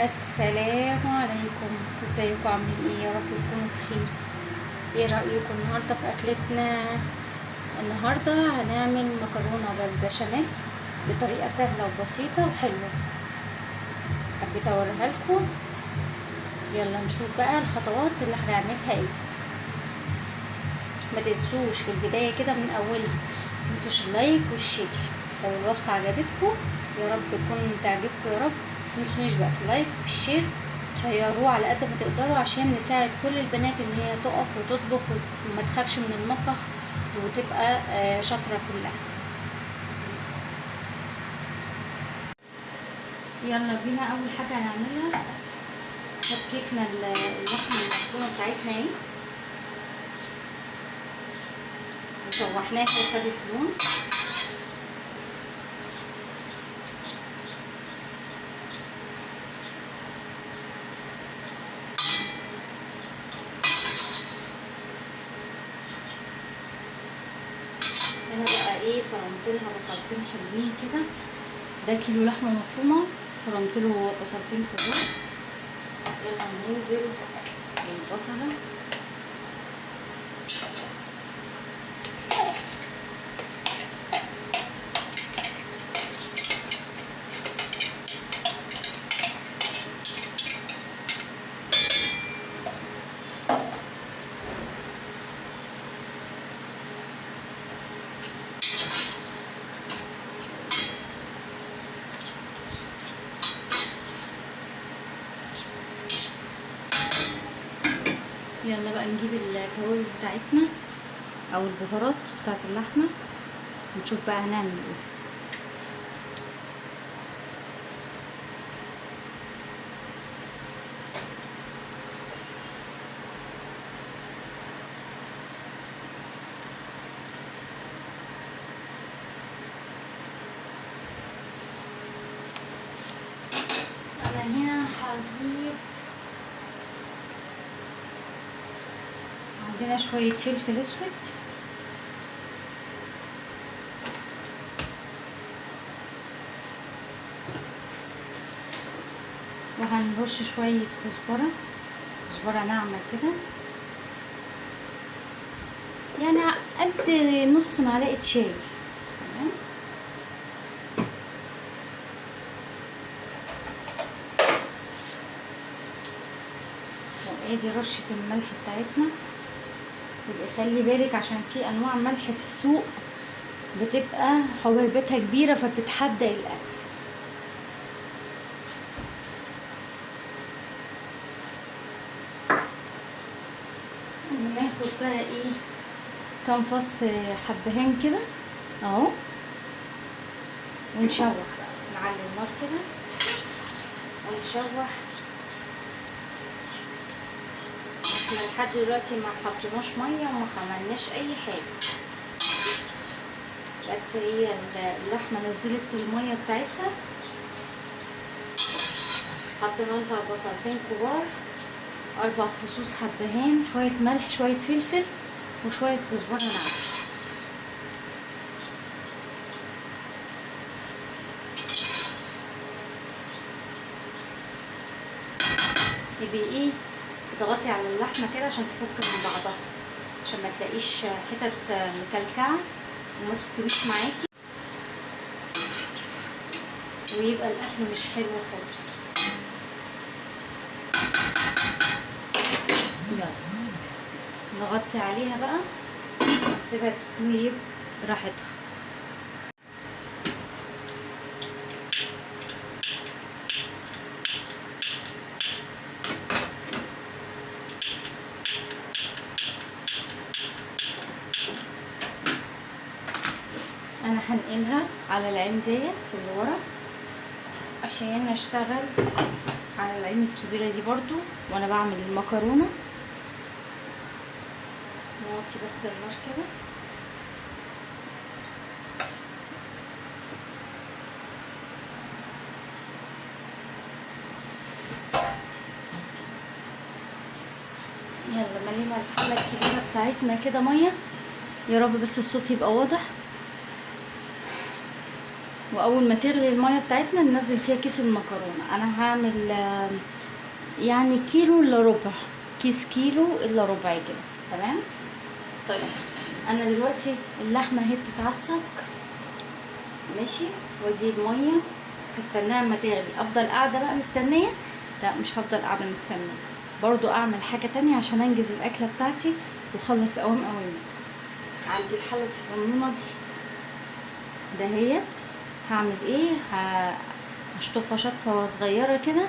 السلام عليكم. ازيكم عاملين ايه؟ يا رب تكونوا بخير. ايه رأيكم النهارده في اكلتنا؟ النهارده هنعمل مكرونه بالبشاميل بطريقه سهله وبسيطه وحلوه. حبيت اوريها لكم. يلا نشوف بقى الخطوات اللي هنعملها ايه. ما تنسوش في البدايه كده من اولها، متنسوش اللايك والشير. لو الوصفه عجبتكم يا رب تكون تعجبكم يا رب. متنسونيش بقى في اللايك وفي الشير، تشيروه على قد ما تقدروا عشان نساعد كل البنات ان هي تقف وتطبخ وما تخافش من المطبخ وتبقى شاطره كلها. يلا بينا. اول حاجه هنعملها فككنا اللحمه المفرومه بتاعتنا اهي وشوحناها وخدت لون. انا بقى ايه فرمت لها بصلتين حلوين كده. ده كيلو لحمه مفرومه، فرمت له بصلتين كبار. يلا ننزل بالبصله. يلا بقى نجيب التوابل بتاعتنا او البهارات بتاعت اللحمه ونشوف بقى هنعمل ايه. انا هنا هجيب عندنا شويه فلفل اسود وهنرش شويه كزبره ناعمه كده، يعني قد نص معلقه شاي. تمام. وادي رشه الملح بتاعتنا. يبقى خلي بالك عشان في انواع ملح في السوق بتبقى حبيبتها كبيره فبتحدق الاكل. ناخد بقى ايه كام فص حبهان كده اهو ونشوح بقى، نعلي النار كده ونشوح. احنا لحد دلوقتي ما حطيناش ميه وما عملناش اي حاجه، بس هي اللحمه نزلت الميه بتاعتها. حطينا لها بصلتين كبار، 4 فصوص حبهان، شويه ملح، شويه فلفل، وشويه كزبره ناعمه. يبقى ايه تضغطي على اللحمه كده عشان تفك من بعضها، عشان ما تلاقيش حتت مكلكعه وما تستويش معاكي ويبقى الاكل مش حلو خالص. يلا نغطي عليها بقى ونسيبها تستوي براحتها. انا هنقلها على العين ديت اللي ورا عشان اشتغل على العين الكبيره دي برضو وانا بعمل المكرونه. نوطي بس النار كده. يلا ملينا الحله الكبيره بتاعتنا كده ميه، يا رب بس الصوت يبقى واضح. واول ما تغلي الميه بتاعتنا ننزل فيها كيس المكرونه. انا هعمل يعني كيلو الا ربع، كيس كيلو الا ربع كده. تمام. طيب انا دلوقتي اللحمه اهي بتتعصق ماشي، ودي الميه هستناها اما تغلي. افضل قاعده بقى مستنيه؟ لا مش هفضل قاعده مستنيه، برضو اعمل حاجه تانية عشان انجز الاكله بتاعتي واخلص قوام. عندي الحله الصغنونه دي دهيت، هعمل ايه؟ هشطفها شطفه صغيره كده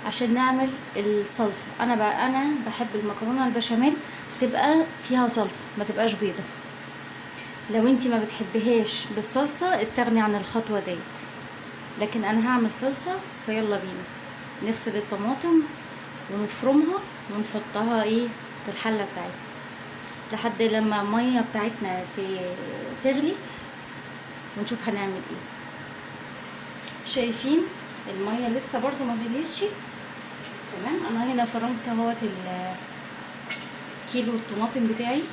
عشان نعمل الصلصه. انا بحب المكرونه البشاميل تبقى فيها صلصه، ما تبقاش بيضه. لو انتي ما بتحبيهاش بالصلصه استغني عن الخطوه ديت، لكن انا هعمل صلصه. فيلا بينا نغسل الطماطم ونفرمها ونحطها ايه في الحله بتاعتنا لحد لما الميه بتاعتنا تغلي ونشوف هنعمل ايه. شايفين الميه لسه برضو ما غليتش. تمام. انا هنا فرمت اهوت كيلو الطماطم بتاعي،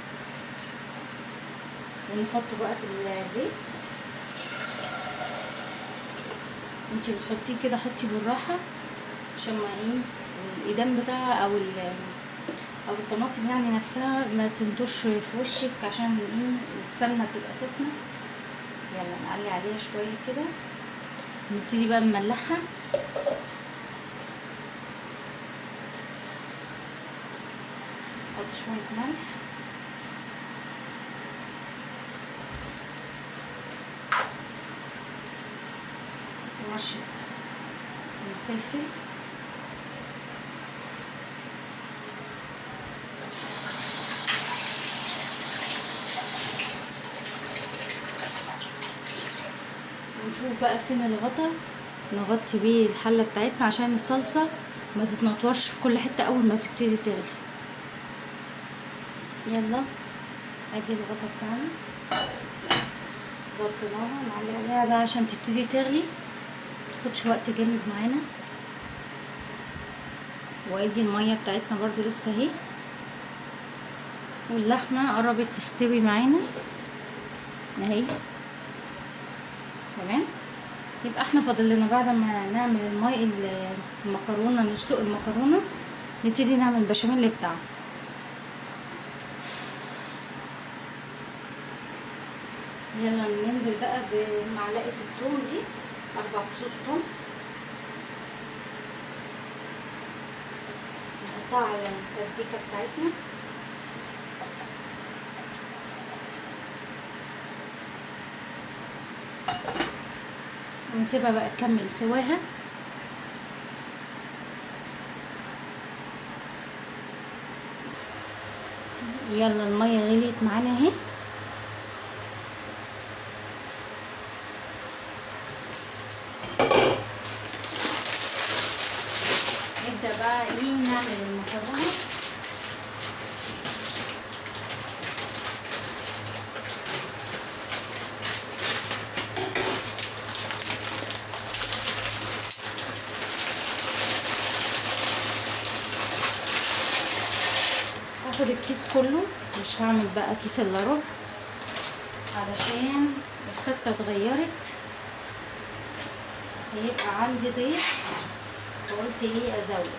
ونحطه بقى في الزيت. انتي بتحطيه كده حطي بالراحه عشان ما ايه الايدام بتاعها او الطماطم يعني نفسها ما تنطرش في وشك، عشان ايه السمنه بتبقى سخنه. يلا نعلي عليها شويه كده، نبتدي بقى نملحها. نحط شويه ملح ورشه الفلفل، ونشوف بقى فين الغطا نغطي بيه الحله بتاعتنا عشان الصلصه ما تتنطورش في كل حته اول ما تبتدي تغلي. يلا ادي الغطا بتاعنا غطيناها، نعلي عليها بقى عشان تبتدي تغلي، متاخدش وقت جامد معانا. وادي الميه بتاعتنا برضو لسه اهي، واللحمه قربت تستوي معانا اهي. تمام. يبقى احنا فاضل لنا بعد ما نعمل المكرونه، نسلق المكرونه، نبتدي نعمل البشاميل بتاعنا. يلا ننزل بقى بمعلقه الثوم دي، 4 فصوص ثوم، نحطها على التسبيكه بتاعتنا. ونسيبها بقى تكمل سواها. يلا الميه غليت معانا اهي، نبدأ بقى ايه نعمل المكرونه. هاخد الكيس كله، مش هعمل بقى كيس الا ربع علشان الخطه اتغيرت، هيبقى عندي ضيف فقلت ايه ازود.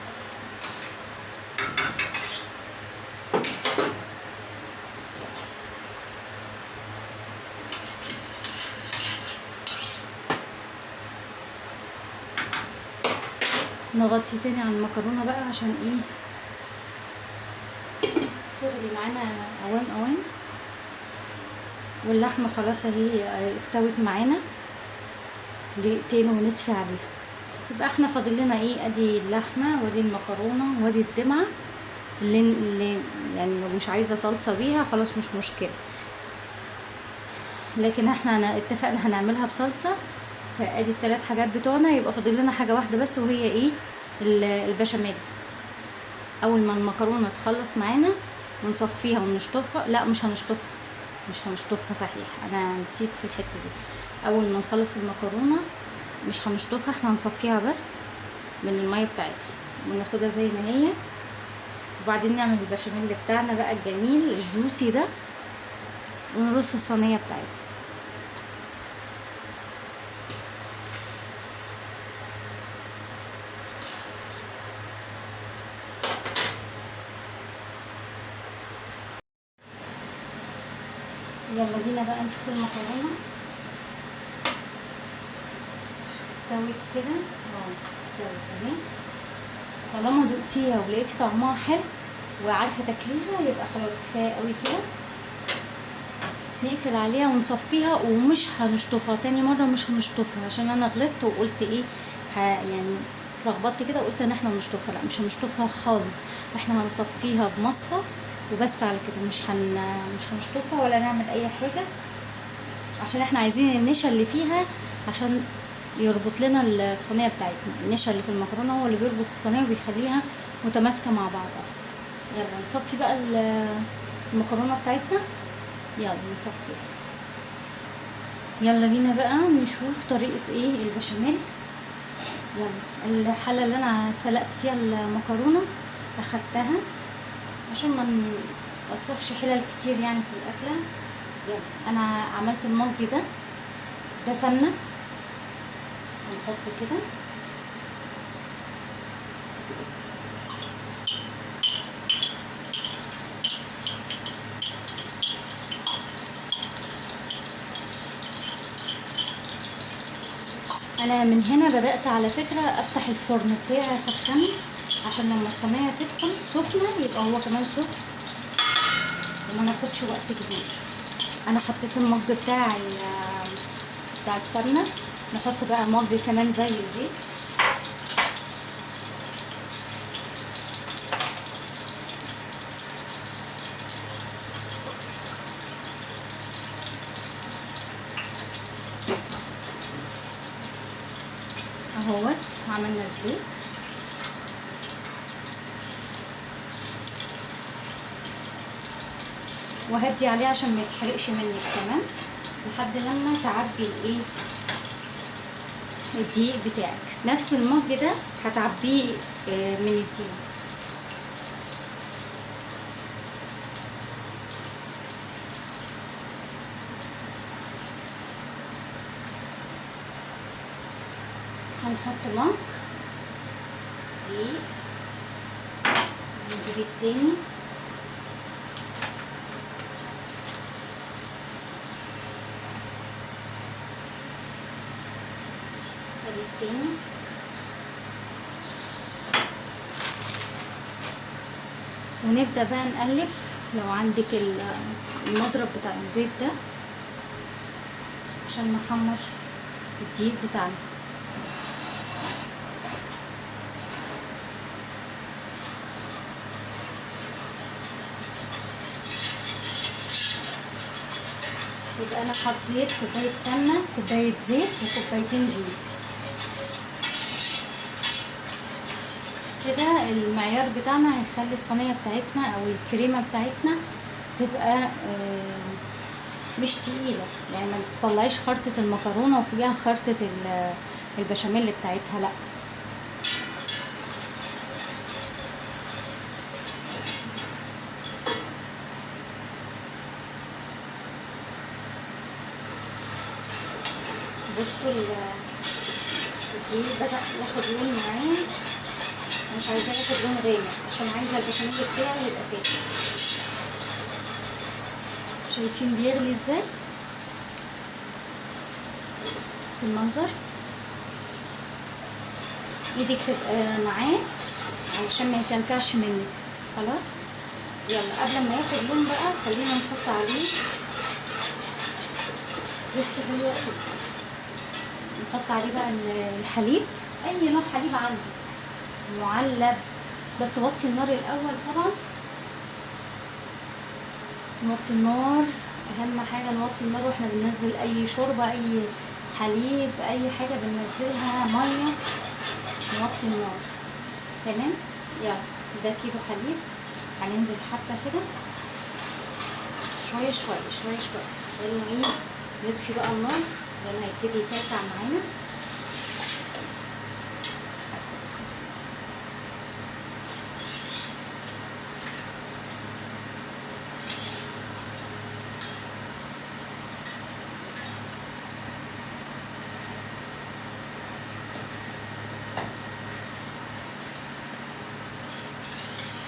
نغطي تاني على المكرونه بقى عشان ايه تغلي معانا اوام. واللحمه خلاص اهي استوت معانا دقيقتين ونطفي عليها. يبقى احنا فاضل لنا ايه؟ ادي اللحمه وادي المكرونه وادي الدمعه اللي يعني لو مش عايزه صلصه بيها خلاص مش مشكله، لكن احنا اتفقنا هنعملها بصلصه. فادي الثلاث حاجات بتوعنا، يبقى فاضل لنا حاجه واحده بس وهي ايه؟ البشاميل. اول ما المكرونه تخلص معانا ونصفيها ونشطفها، لا مش هنشطفها صحيح، انا نسيت في الحته دي. اول ما نخلص المكرونه مش هنشطفها، احنا هنصفيها بس من الميه بتاعتها وناخدها زي ما هي، وبعدين نعمل البشاميل بتاعنا بقى الجميل الجوسي ده ونرص الصينيه بتاعتها. يلا بينا بقى نشوف المكرونه استوت كده. استوت اهي. طالما دقتيها ولقيتي طعمها حلو وعارفه تاكليها يبقى خلاص كفايه قوي كده. نقفل عليها ونصفيها ومش هنشطفها تاني مره، مش هنشطفها عشان انا غلطت وقلت ايه يعني اتلخبطت كده وقلت ان احنا نشطفها. لا مش هنشطفها خالص، احنا هنصفيها بمصفى وبس على كده. مش هنشطفها ولا نعمل اي حاجه، عشان احنا عايزين النشا اللي فيها عشان يربط لنا الصينيه بتاعتنا. النشا اللي في المكرونه هو اللي بيربط الصينيه وبيخليها متماسكه مع بعضها. يلا نصفي بقى المكرونه بتاعتنا. يلا نصفيها. يلا بينا بقى نشوف طريقه ايه البشاميل. يلا الحله اللي انا سلقت فيها المكرونه اخدتها عشان ما نوسخش حلل كتير يعني في الاكله. يلا انا عملت المج ده سمنه هنحطه كده. انا من هنا بدأت على فكرة افتح الفرن بتاعي اسخنه عشان لما الصينية تدخل سخنة يبقى هو كمان سخن وما ناخدش وقت كبير. انا حطيت المج بتاعي بتاع السمنة. نحط بقى مج كمان زي الزيت. اهوت عملنا الزيت. وهدي عليه عشان ما يتحرقش منك كمان لحد لما تعبي الايه الدقيق بتاعك. نفس المج ده هتعبيه من الدقيق. هنحط مج دقيق نجيب التاني. التاني ونبدأ بقى نقلب. لو عندك المضرب بتاع البيض ده عشان نحمر الدقيق بتاعنا. يبقى انا حطيت كوبايه سمنه، كوبايه زيت، وكوبايتين دقيق. كده المعيار بتاعنا هيخلي الصينيه بتاعتنا او الكريمه بتاعتنا تبقى مش تقيله، يعني ما تطلعيش خرطه المكرونه وفيها خرطه البشاميل بتاعتها، لا. بصوا الدقيق بدأ ياخد لون معايا. مش عايزاه ياخد لون غامق عشان عايزه البشاميل بتاعي يبقى فاتح. شايفين بيغلي ازاي؟ بس المنظر ايدك تبقى معاه علشان ما يكلكعش منك. خلاص يلا قبل ما ياخد لون بقى خلينا نحط عليه ريحته حلوه قوي. نحط عليه بقى الحليب، اي نوع حليب عندك معلب، بس وطي النار الاول طبعا. نوطي النار، اهم حاجه نوطي النار واحنا بننزل اي شوربه، اي حليب، اي حاجه بننزلها ميه نوطي النار. تمام. يلا ده كيلو حليب هننزل حبه كده شويه شويه شويه شويه لانه ايه نطفي بقى النار لان هيبتدي يتلسع معانا.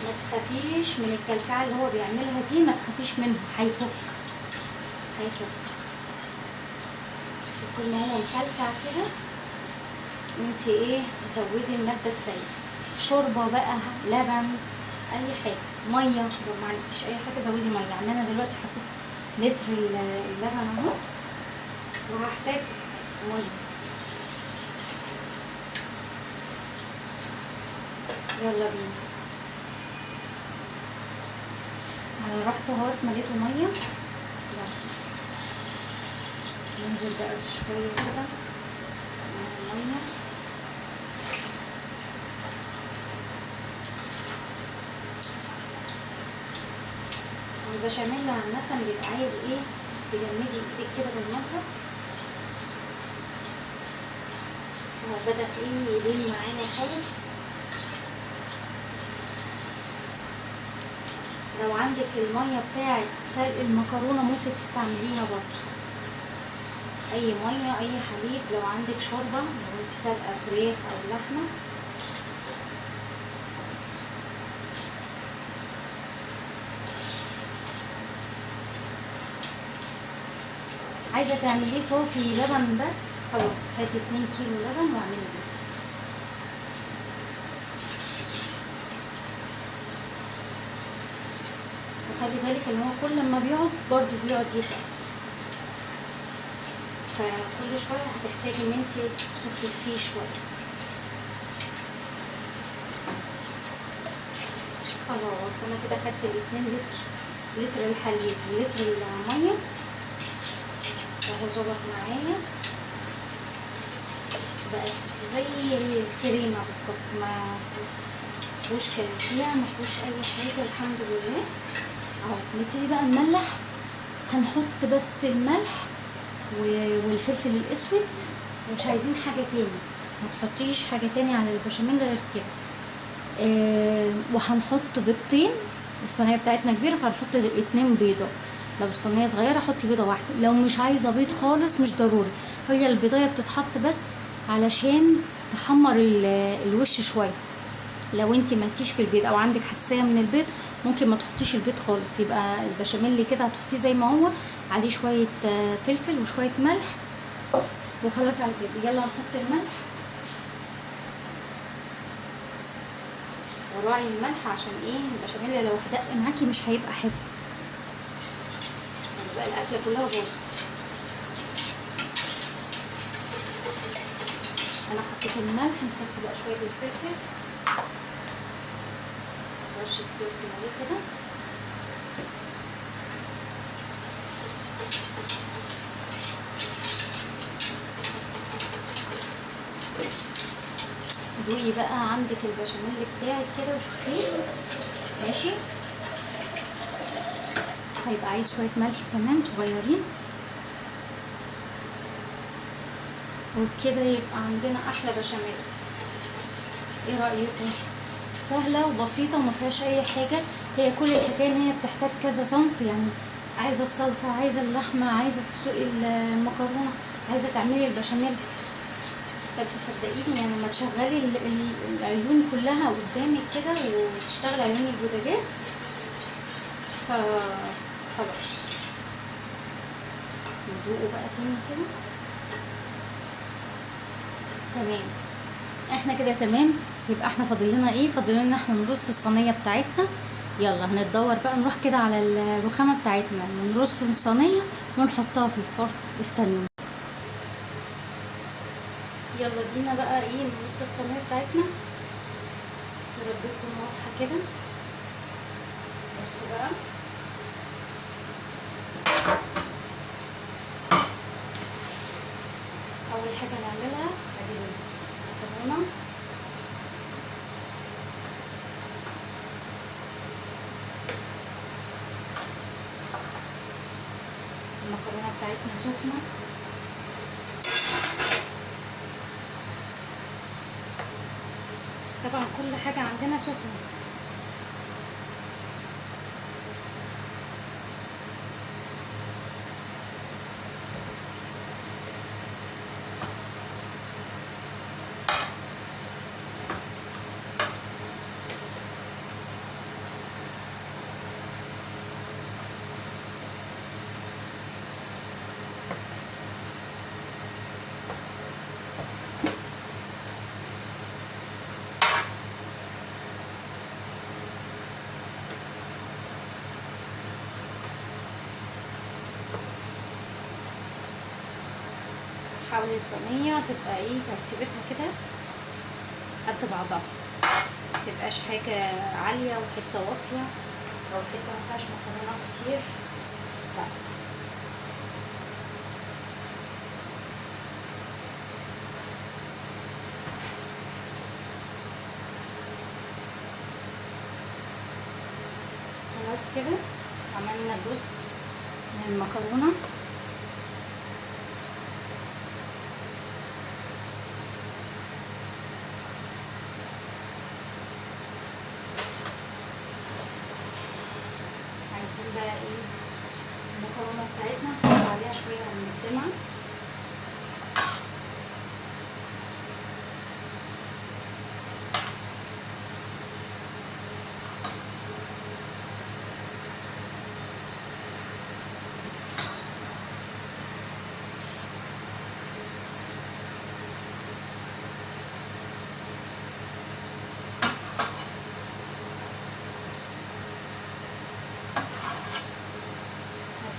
ما تخافيش من الكلكعه اللي هو بيعملها دي، ما تخافيش منها، هيفك. هياخد طول ما هو مكلكع كده انتي ايه زودي المادة السائلة، شوربة بقى، لبن، اي حاجة، مية لو ما عندكيش اي حاجة زودي مية. يعني انا دلوقتي حطيت لتر اللبن اهو وهحتاج مية. يلا بينا. انا رحت اهوت مليته مية. يلا ننزل بقى بشوية كده مية. البشاميل عامة بيبقى عايز ايه تجمدي ايدك كده بالمضرب. هو بدأ ايه يلين معايا خالص. لو عندك المية بتاعت سلق المكرونة ممكن تستعمليها برضه، اي مية اي حليب. لو عندك شوربة، لو انت سلقة فراخ او لحمة، عايزة تعمليه صافي لبن بس، خلاص هاتي 2 كيلو لبن واعملي بيه. وخلي بالك ان هو كل ما بيقعد برضه بيقعد يتقل، فكل شوية هتحتاجي ان انتي تخففيه شوية. خلاص انا كده خدت ال2 لتر الحليب ولتر المية وهو ظبط معايا، بقت زي الكريمة بالظبط، ما فيهوش كلاكيع، ما فيهوش اي حاجة، الحمد لله. اهو نبتدي بقى نملح. هنحط بس الملح والفلفل الاسود، ومش عايزين حاجة تاني، ما تحطيش حاجة تاني على البشاميل غير كده. وهنحط بيضتين. الصينية بتاعتنا كبيرة فهنحط 2 بيضة. لو الصينية صغيرة حطي بيضة واحدة. لو مش عايزة بيض خالص مش ضروري، هي البيضاية بتتحط بس علشان تحمر الوش شوية. لو انتي مالكيش في البيض او عندك حساسية من البيض ممكن ما تحطيش البيض خالص، يبقى البشاميل كده هتحطيه زي ما هو، عليه شوية فلفل وشوية ملح وخلاص على كده. يلا نحط الملح، وراعي الملح عشان ايه البشاميل لو هدق معاكي مش هيبقى حلو، بقى الاكله كلها باظت. انا حطيت الملح، نحط بقى شويه الفلفل، رشه فلفل عليه كده. دوقي بقى عندك البشاميل بتاعك كده وشوفيه ماشي. هيبقى عايز شويه ملح كمان صغيرين، وبكده يبقى عندنا احلى بشاميل. ايه رايكم؟ سهله وبسيطه وما فيهاش اي حاجه. هي كل الحكايه ان هي بتحتاج كذا صنف، يعني عايزه الصلصه، عايزه اللحمه، عايزه تسلقي المكرونه، عايزه تعملي البشاميل. بس صدقيني يعني لما تشغلي العيون كلها قدامك كده وتشتغل عيون البوتاجاز خلاص. ندوقه بقى تاني كده. تمام، احنا كده تمام. يبقى احنا فاضل لنا ايه؟ فاضل لنا احنا نرص الصينيه بتاعتنا. يلا هنتدور بقى نروح كده على الرخامه بتاعتنا ونرص الصينيه ونحطها في الفرن. استنوا. يلا بينا بقى ايه نرص الصينيه بتاعتنا. يا رب تكون واضحه كده. بصوا بقى، اول حاجه نعملها ادي المكرونه. المكرونه بتاعتنا سخنه، طبعا كل حاجه عندنا سخنه. حاولي الصينيه تبقى ايه ترتيبتها كده قد بعضها، متبقاش حاجه عاليه وحته واطيه او حته مفيهاش مكرونه كتير، لا. خلاص كده عملنا جزء من المكرونه. عايزين بقى ايه المكرونه بتاعتنا نحط عليها شويه من الدمعه.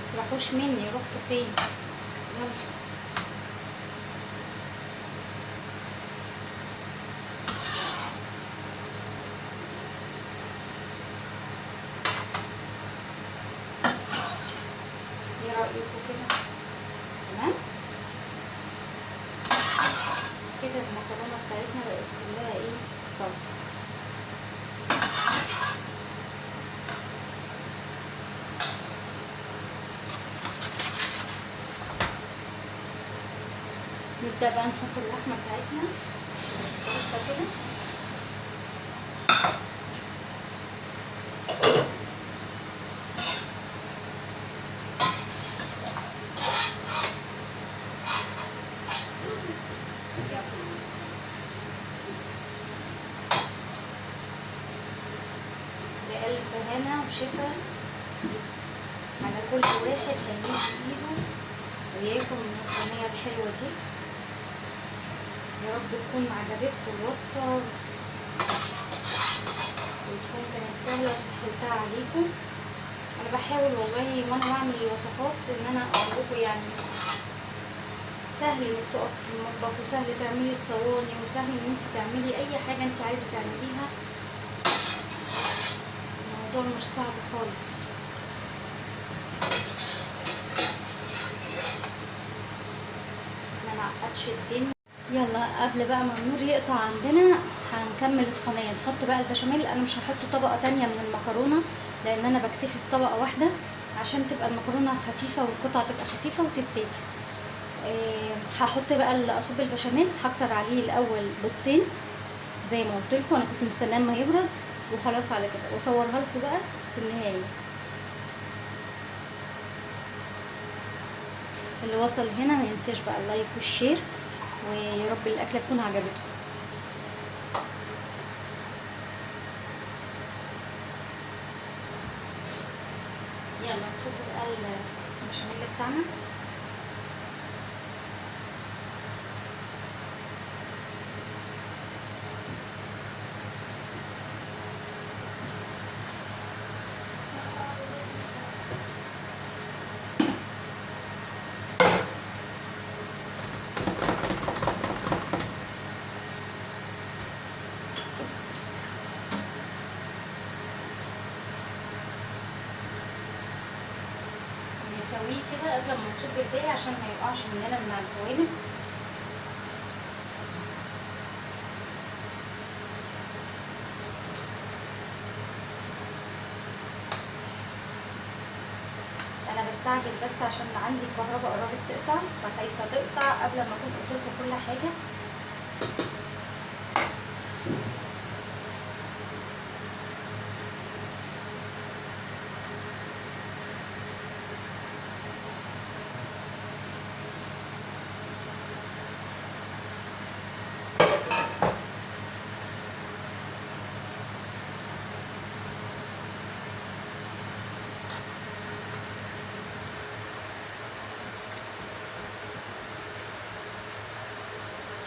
متسرحوش مني، رحتوا فين؟ يلا. ايه رأيكم كده؟ تمام كده المكرونه بتاعتنا بقت كلها ايه صلصه. نبدأ بقى نحط اللحمة بتاعتنا في الصلصة كده. بألف هنا وشفا على كل واحد هيمد ايده وياكل من الصينية الحلوة دي. يا رب تكون عجبتكم الوصفة وتكون كانت سهلة وسهلتها عليكم. انا بحاول والله وانا بعمل الوصفات ان انا اقولكم يعني سهل انك تقف في المطبخ، وسهل تعملي الصواني، وسهل ان انت تعملي اي حاجة انت عايزة تعمليها. الموضوع مش صعب خالص. ما نعقدش الدنيا. يلا قبل بقى ما النور يقطع عندنا هنكمل الصينيه. نحط بقى البشاميل. انا مش هحط طبقه تانية من المكرونه لان انا بكتفي بطبقه واحده عشان تبقى المكرونه خفيفه والقطعه تبقى خفيفه وتتاكل. هحط بقى اصب البشاميل. هكسر عليه الاول بيضتين زي ما قلت لكم، انا كنت مستناه ما يبرد وخلاص على كده، واصورها لكم بقى في النهايه. اللي وصل هنا ما ينساش بقى اللايك والشير، ويا رب الاكله تكون عجبتكم. يلا نصب بقى البشاميل بتاعنا. نسويه كده قبل ما نصب الباقي عشان ما يقعش مننا من على الجوانب. انا بستعجل بس عشان عندي الكهرباء قربت تقطع، فخايفه تقطع قبل ما اكون قلت لكم كل حاجه.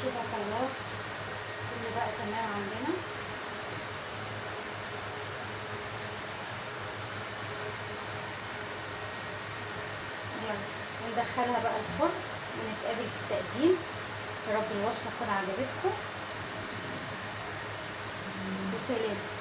كده خلاص كله بقى تمام عندنا. يلا ندخلها بقى الفرن. ونتقابل في التقديم. يا رب الوصفة تكون عجبتكم، وسلام.